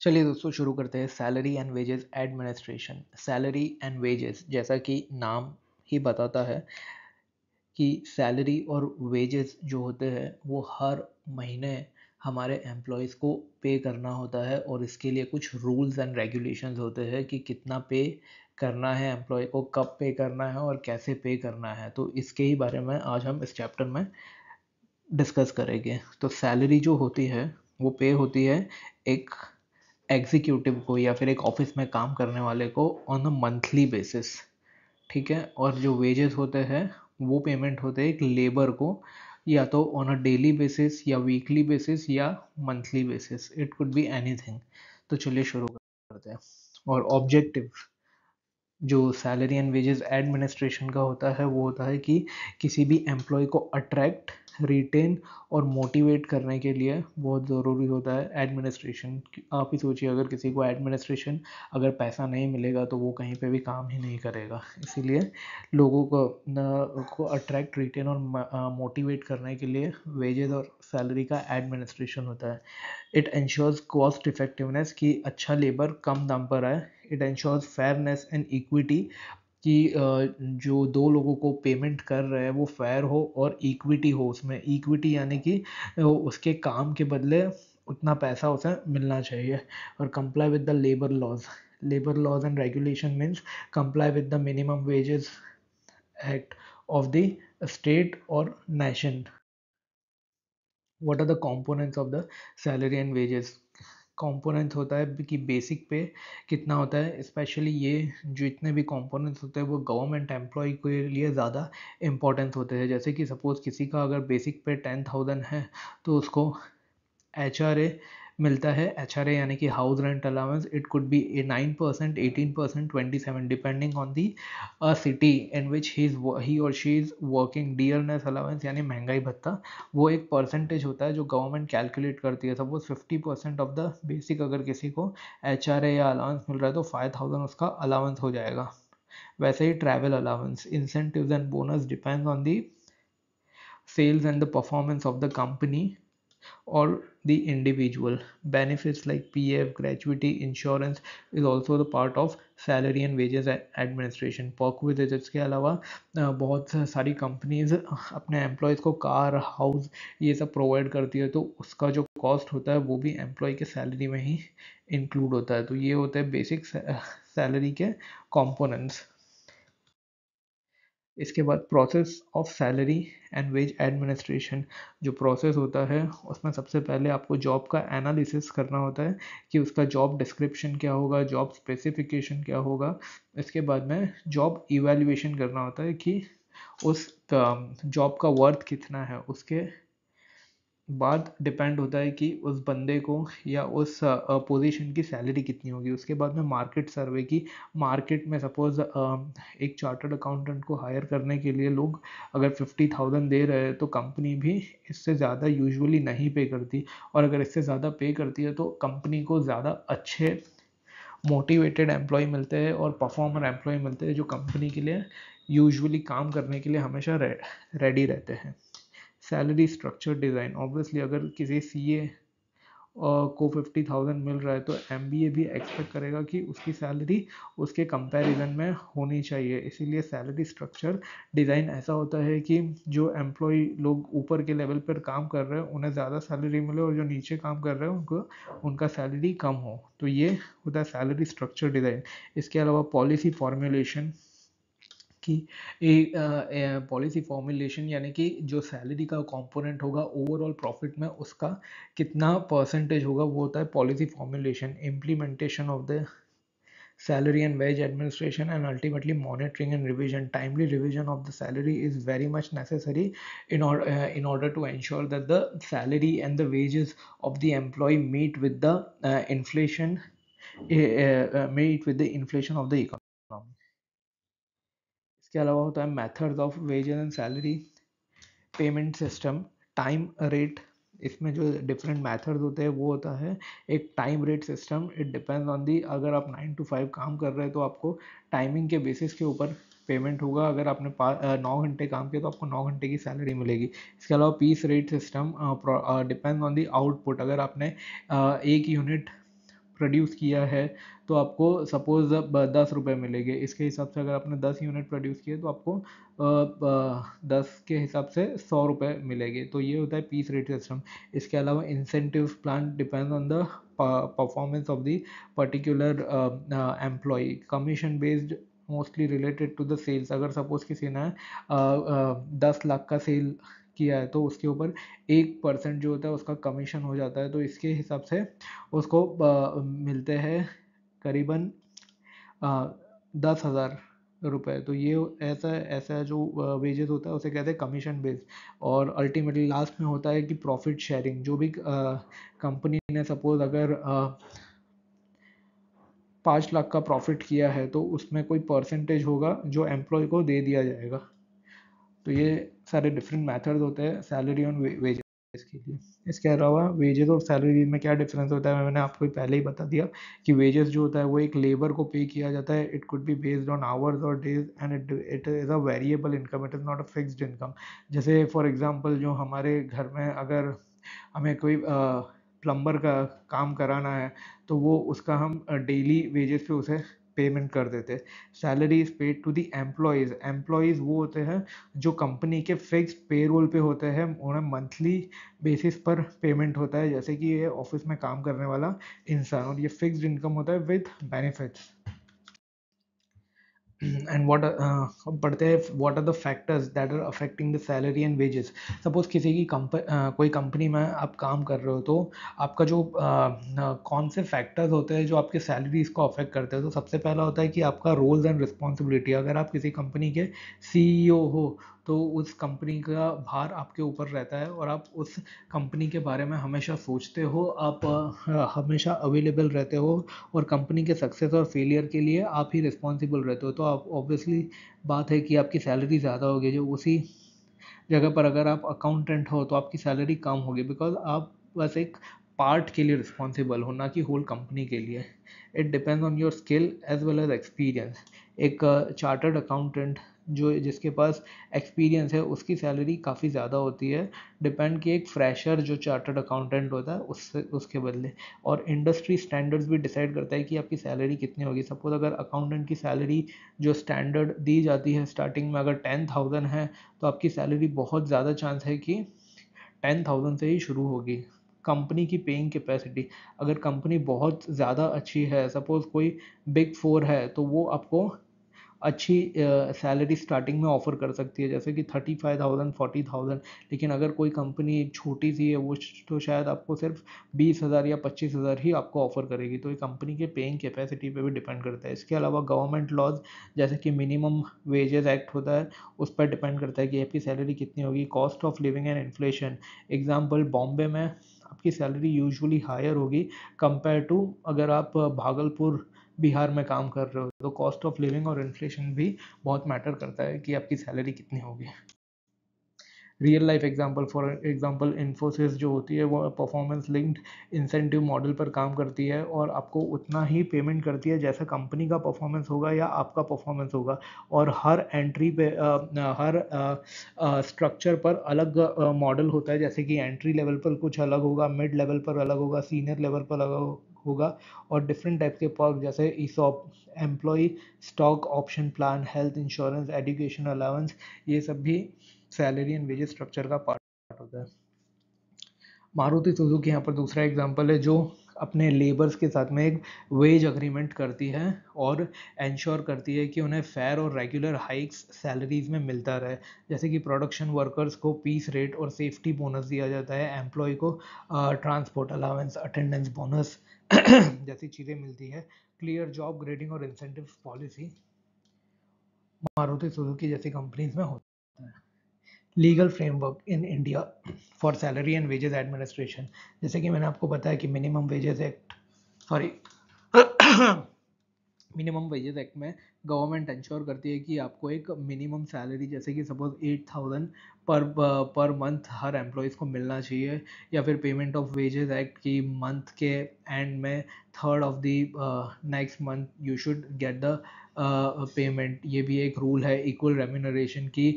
चलिए दोस्तों शुरू करते हैं salary and wages administration. Salary and wages जैसा कि नाम ही बताता है कि सैलरी और वेजेस जो होते हैं वो हर महीने हमारे एम्प्लॉयज़ को पे करना होता है और इसके लिए कुछ रूल्स एंड रेगुलेशंस होते हैं कि कितना पे करना है एम्प्लॉय को, कब पे करना है और कैसे पे करना है। तो इसके ही बारे में आज हम इस चैप्टर में डिस्कस करेंगे। तो सैलरी जो होती है वो पे होती है एक एग्जीक्यूटिव को या फिर एक ऑफिस में काम करने वाले को ऑन अ मंथली बेसिस। ठीक है। और जो वेजेस होते हैं वो पेमेंट होते हैं एक लेबर को या तो ऑन अ डेली बेसिस या वीकली बेसिस या monthly basis, it could be anything. तो चलिए शुरू करते हैं। और ऑब्जेक्टिव जो सैलरी एंड वेजेस एडमिनिस्ट्रेशन का होता है वो होता है कि किसी भी एम्प्लॉय को अट्रैक्ट, रिटेन और मोटिवेट करने के लिए बहुत ज़रूरी होता है एडमिनिस्ट्रेशन। आप ही सोचिए, अगर किसी को एडमिनिस्ट्रेशन, अगर पैसा नहीं मिलेगा तो वो कहीं पे भी काम ही नहीं करेगा। इसीलिए लोगों को अट्रैक्ट, रिटेन और मोटिवेट करने के लिए वेजेस और सैलरी का एडमिनिस्ट्रेशन होता है। इट इंश्योर्स कॉस्ट इफेक्टिवनेस कि अच्छा लेबर कम दाम पर आए। It ensures fairness and equity कि जो दो लोगों को पेमेंट कर रहे हैं वो फेयर हो और इक्विटी हो उसमें। इक्विटी यानी कि उसके काम के बदले उतना पैसा उसे मिलना चाहिए। और comply with the labour laws. Labour laws and regulation means comply with the minimum wages act of the state और nation. What are the components of the salary and wages. Components होता है कि बेसिक पे कितना होता है। Specially ये जो इतने भी कंपोनेंट्स होते हैं वो गवर्नमेंट एम्प्लॉय के लिए ज़्यादा इंपॉर्टेंट होते हैं। जैसे कि सपोज़ किसी का अगर बेसिक पे 10,000 है तो उसको HRA मिलता है। HRA यानी कि house rent allowance. It could be 9%, 18%, 27 depending on the city in which he और she is working. Dearness allowance यानी महंगाई भत्ता, वो एक परसेंटेज होता है जो गवर्नमेंट कैलकुलेट करती है। सपोज 50% ऑफ द बेसिक अगर किसी को HRA या अलाउंस मिल रहा है तो 5,000 उसका अलाउंस हो जाएगा। वैसे ही travel allowance, incentives and bonus depends on the sales and the performance of the company or the individual. Benefits like PF, gratuity, insurance is also the part of salary and wages administration. Perquisites के अलावा बहुत सारी companies अपने employees को car, house ये सब provide करती है, तो उसका जो कॉस्ट होता है वो भी एम्प्लॉय के सैलरी में ही इंक्लूड होता है। तो ये होते हैं बेसिक सैलरी के कंपोनेंट्स। इसके बाद process of salary and wage administration. जो प्रोसेस होता है उसमें सबसे पहले आपको जॉब का एनालिसिस करना होता है कि उसका जॉब डिस्क्रिप्शन क्या होगा, जॉब स्पेसिफिकेशन क्या होगा। इसके बाद में जॉब इवैल्यूएशन करना होता है कि उस जॉब का वर्थ कितना है। उसके बाद डिपेंड होता है कि उस बंदे को या उस पोजीशन की सैलरी कितनी होगी। उसके बाद में मार्केट सर्वे की, मार्केट में सपोज एक चार्टर्ड अकाउंटेंट को हायर करने के लिए लोग अगर 50,000 दे रहे हैं तो कंपनी भी इससे ज़्यादा यूजुअली नहीं पे करती। और अगर इससे ज़्यादा पे करती है तो कंपनी को ज़्यादा अच्छे मोटिवेटेड एम्प्लॉय मिलते हैं और परफॉर्मर एम्प्लॉय मिलते हैं जो कंपनी के लिए यूजुअली काम करने के लिए हमेशा रेडी रहते हैं। सैलरी स्ट्रक्चर डिज़ाइन, ऑब्वियसली अगर किसी CA को 50,000 मिल रहा है तो MBA भी एक्सपेक्ट करेगा कि उसकी सैलरी उसके कंपैरिजन में होनी चाहिए। इसीलिए सैलरी स्ट्रक्चर डिज़ाइन ऐसा होता है कि जो एम्प्लॉय लोग ऊपर के लेवल पर काम कर रहे हैं उन्हें ज़्यादा सैलरी मिले और जो नीचे काम कर रहे हैं उनको उनका सैलरी कम हो। तो ये होता है सैलरी स्ट्रक्चर डिज़ाइन। इसके अलावा पॉलिसी फॉर्मुलेशन कि एक पॉलिसी फॉर्मुलेशन यानी कि जो सैलरी का कंपोनेंट होगा ओवरऑल प्रॉफिट में उसका कितना परसेंटेज होगा वो होता है policy formulation. Implementation of the salary and wage administration and ultimately monitoring and revision. Timely revision of the salary is very much necessary in order to ensure that the salary and the wages of the employee meet with the inflation meet with the inflation of the economy. इसके अलावा होता है methods of wages and salary, payment system, time rate. इसमें जो different methods होते हैं वो होता है एक time rate system. It depends on दी, अगर आप 9 to 5 काम कर रहे हैं तो आपको टाइमिंग के बेसिस के ऊपर पेमेंट होगा। अगर आपने 9 घंटे काम किया तो आपको 9 घंटे की सैलरी मिलेगी। इसके अलावा piece rate system depends on the output. अगर आपने एक यूनिट प्रोड्यूस किया है तो आपको सपोज 10 रुपये मिलेंगे। इसके हिसाब से अगर आपने 10 यूनिट प्रोड्यूस किए तो आपको 10 के हिसाब से 100 रुपये मिलेंगे। तो ये होता है पीस रेट सिस्टम। इसके अलावा incentive plan depend on the performance of the particular employee. Commission based mostly related to the sales. अगर सपोज किसी ने 10 लाख का सेल किया है तो उसके ऊपर 1% जो होता है उसका कमीशन हो जाता है। तो इसके हिसाब से उसको मिलते हैं करीबन 10,000 रुपये। तो ये ऐसा ऐसा जो वेजेस होता है उसे कहते हैं कमीशन बेस्ड। और अल्टीमेटली लास्ट में होता है कि प्रॉफिट शेयरिंग। जो भी कंपनी ने सपोज अगर 5 लाख का प्रॉफिट किया है तो उसमें कोई परसेंटेज होगा जो एम्प्लॉय को दे दिया जाएगा। तो ये सारे डिफरेंट मेथड्स होते हैं सैलरी और वेजेस के लिए। इसके अलावा वेजेस और सैलरी में क्या डिफरेंस होता है मैंने आपको पहले ही बता दिया कि वेजेस जो होता है वो एक लेबर को पे किया जाता है। It could be based on hours और days and it is a variable income, it is not a fixed income. जैसे फॉर एग्जांपल जो हमारे घर में अगर हमें कोई प्लम्बर का काम कराना है तो वो उसका हम डेली वेजेस पे उसे पेमेंट कर देते। Salary is paid to the employees. Employees वो होते हैं जो कंपनी के फिक्स पेरोल पे होते हैं, उन्हें मंथली बेसिस पर पेमेंट होता है जैसे कि ये ऑफिस में काम करने वाला इंसान। और ये फिक्स्ड इनकम होता है विद बेनिफिट्स। एंड पढ़ते हैं what are the factors that are affecting the salary and wages. Suppose किसी की कोई कंपनी में आप काम कर रहे हो तो आपका जो कौन से फैक्टर्स होते हैं जो आपके सैलरीज को अफेक्ट करते हैं। तो सबसे पहला होता है कि आपका रोल्स एंड रिस्पॉन्सिबिलिटी। अगर आप किसी कंपनी के सीईओ हो तो उस कंपनी का भार आपके ऊपर रहता है और आप उस कंपनी के बारे में हमेशा सोचते हो, आप हमेशा अवेलेबल रहते हो और कंपनी के सक्सेस और फेलियर के लिए आप ही रिस्पॉन्सिबल रहते हो। तो आप ऑब्वियसली बात है कि आपकी सैलरी ज़्यादा होगी। जो उसी जगह पर अगर आप अकाउंटेंट हो तो आपकी सैलरी कम होगी बिकॉज आप बस एक पार्ट के लिए रिस्पॉन्सिबल हो ना कि होल कंपनी के लिए। It depends on your skill as well as experience. एक चार्टर्ड अकाउंटेंट जो जिसके पास एक्सपीरियंस है उसकी सैलरी काफ़ी ज़्यादा होती है डिपेंड कि एक फ्रेशर जो चार्टर्ड अकाउंटेंट होता है उससे उसके बदले। और इंडस्ट्री स्टैंडर्ड्स भी डिसाइड करता है कि आपकी सैलरी कितनी होगी। सपोज अगर अकाउंटेंट की सैलरी जो स्टैंडर्ड दी जाती है स्टार्टिंग में अगर 10,000 है तो आपकी सैलरी बहुत ज़्यादा चांस है कि 10,000 से ही शुरू होगी। कंपनी की पेइंग कैपेसिटी। अगर कंपनी बहुत ज़्यादा अच्छी है, सपोज कोई बिग फोर है तो वो आपको अच्छी सैलरी स्टार्टिंग में ऑफर कर सकती है जैसे कि 35,000 40,000। लेकिन अगर कोई कंपनी छोटी सी है वो तो शायद आपको सिर्फ 20,000 या 25,000 ही आपको ऑफर करेगी। तो ये कंपनी के पेइंग कैपेसिटी पे भी डिपेंड करता है। इसके अलावा गवर्नमेंट लॉज जैसे कि मिनिमम वेजेस एक्ट होता है उस पर डिपेंड करता है कि आपकी सैलरी कितनी होगी। Cost of living and inflation. Example Bombay में आपकी सैलरी यूजुअली हायर होगी कंपेयर टू अगर आप भागलपुर बिहार में काम कर रहे हो। तो कॉस्ट ऑफ लिविंग और इन्फ्लेशन भी बहुत मैटर करता है कि आपकी सैलरी कितनी होगी। Real life example, for example Infosys जो होती है वो परफॉर्मेंस लिंक्ड इंसेंटिव मॉडल पर काम करती है और आपको उतना ही पेमेंट करती है जैसा कंपनी का परफॉर्मेंस होगा या आपका परफॉर्मेंस होगा। और हर एंट्री पे हर स्ट्रक्चर पर अलग मॉडल होता है जैसे कि एंट्री लेवल पर कुछ अलग होगा, मिड लेवल पर अलग होगा, सीनियर लेवल पर अलग होगा। और डिफरेंट टाइप के पर्क जैसे ESOP, employee stock option plan, health insurance, education allowance, ये सब भी सैलरी एंड वेजेस स्ट्रक्चर का पार्ट होता है। मारुति सुजुकी यहाँ पर दूसरा एग्जांपल है जो अपने लेबर्स के साथ में एक वेज अग्रीमेंट करती है और इंश्योर करती है कि उन्हें फेयर और रेगुलर हाइक्स सैलरीज में मिलता रहे। जैसे कि प्रोडक्शन वर्कर्स को पीस रेट और सेफ्टी बोनस दिया जाता है, एम्प्लॉय को ट्रांसपोर्ट अलाउंस, अटेंडेंस बोनस जैसी चीज़ें मिलती है। क्लियर जॉब ग्रेडिंग और इंसेंटिव पॉलिसी मारुति सुजुकी जैसी कंपनीज में होता है। Legal framework in India for salary and wages administration. जैसे कि मैंने आपको बताया कि minimum wages act, sorry minimum wages act में गवर्नमेंट इंश्योर करती है कि आपको एक मिनिमम सैलरी जैसे कि सपोज 8,000 पर मंथ हर एम्प्लॉयज़ को मिलना चाहिए। या फिर पेमेंट ऑफ वेजेस एक्ट की मंथ के एंड में third of the next month you should get the payment. ये भी एक रूल है। इक्वल रेम्यूनरेशन की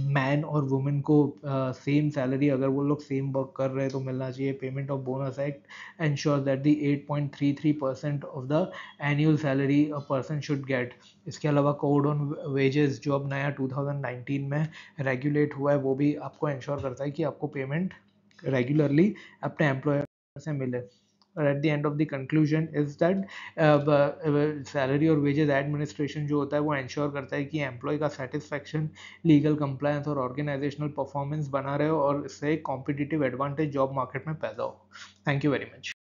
मैन और वुमेन को सेम सैलरी, अगर वो लोग सेम वर्क कर रहे हैं तो मिलना चाहिए। Payment of bonus act ensure that the 8.33% of the annual salary a person should get. इसके अलावा कोड ऑन वेजेस जो अब नया 2019 में रेगुलेट हुआ है, वो भी आपको इंश्योर करता है कि आपको पेमेंट रेगुलरली अपने एम्प्लॉयर से मिले। और at the end of the conclusion is that salary और वेजेस एडमिनिस्ट्रेशन जो होता है वो इंश्योर करता है कि एम्प्लॉय का सेटिस्फैक्शन, लीगल कंप्लायंस और ऑर्गेनाइजेशनल परफॉर्मेंस बना रहे हो और इससे कॉम्पिटिटिव एडवांटेज जॉब मार्केट में पैदा हो। Thank you very much.